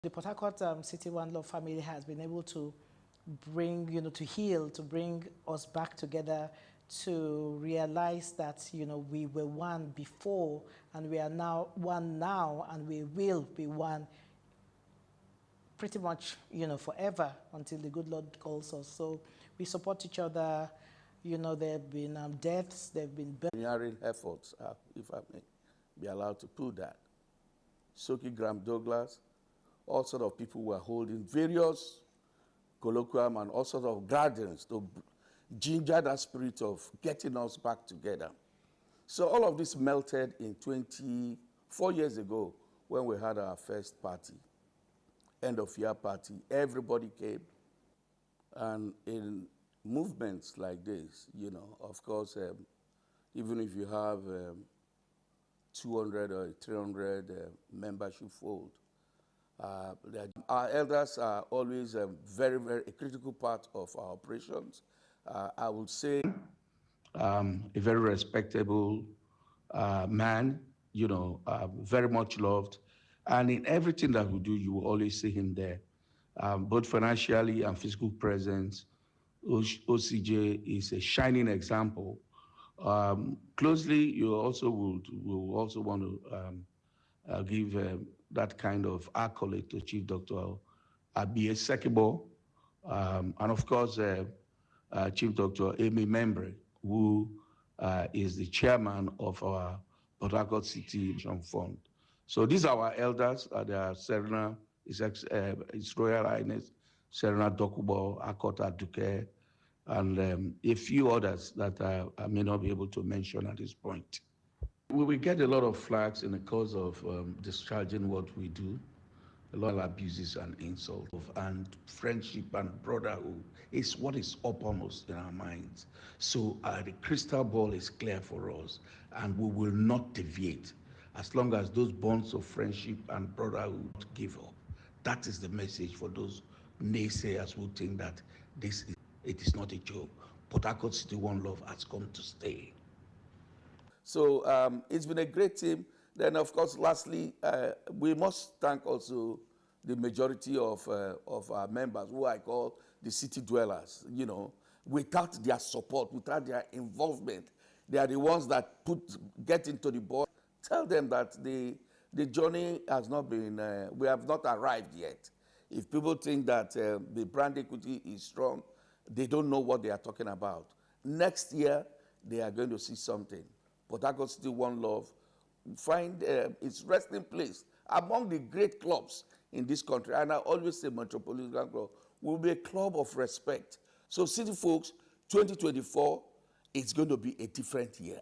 The Port Harcourt City One Love family has been able to bring, to heal, to bring us back together, to realize that, we were one before and we are now one now, and we will be one pretty much, forever until the good Lord calls us. So we support each other. There have been deaths, there have been pioneering efforts, if I may be allowed to put that. Soki Graham Douglas, all sorts of people were holding various colloquium and all sorts of gatherings to ginger that spirit of getting us back together. So all of this melted in 24 years ago when we had our first party, end of year party. Everybody came. And in movements like this, of course, even if you have 200 or 300 membership fold, our elders are always a very, very critical part of our operations. I would say a very respectable man, very much loved. And in everything that we do, you will always see him there, both financially and physical presence. OCJ is a shining example. Closely, you also will also want to give that kind of accolade to Chief Dr. Abiy Sekibo, and of course, Chief Dr. Amy Membre, who is the chairman of our Port Harcourt City Fund. So these are our elders. They are Serena, His Royal Highness Serena Dokubo, Harcourt Aduke, and a few others that I may not be able to mention at this point. We will get a lot of flags in the course of discharging what we do. A lot of abuses and insults, and friendship and brotherhood is what is uppermost in our minds. So the crystal ball is clear for us, and we will not deviate as long as those bonds of friendship and brotherhood give up. That is the message for those naysayers who think that it is not a joke. Port Harcourt City One Love has come to stay. So it's been a great team. Then, of course, lastly, we must thank also the majority of our members, who I call the city dwellers. Without their support, without their involvement, they are the ones that get into the board. Tell them that the journey has not been, we have not arrived yet. If people think that the brand equity is strong, they don't know what they are talking about. Next year, they are going to see something. Port Harcourt City One Love find its resting place among the great clubs in this country. And I always say Metropolitan Club will be a club of respect. So city folks, 2024, it's going to be a different year.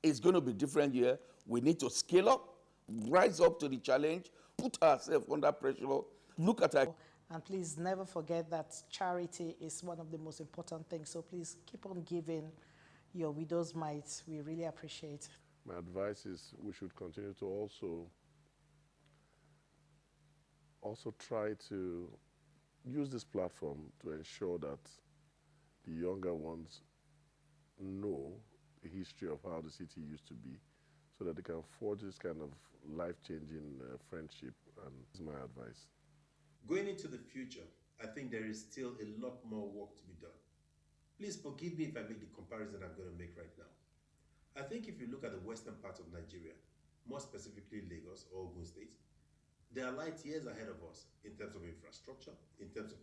It's going to be a different year. We need to scale up, rise up to the challenge, put ourselves under pressure, look at our... And please never forget that charity is one of the most important things. So please keep on giving your widow's mite. We really appreciate. My advice is we should continue to also try to use this platform to ensure that the younger ones know the history of how the city used to be, so that they can forge this kind of life-changing friendship. And this is my advice. Going into the future, I think there is still a lot more work to be done. Please forgive me if I make the comparison I'm going to make right now. I think if you look at the western part of Nigeria, more specifically Lagos or Ogun State, there are light years ahead of us in terms of infrastructure, in terms of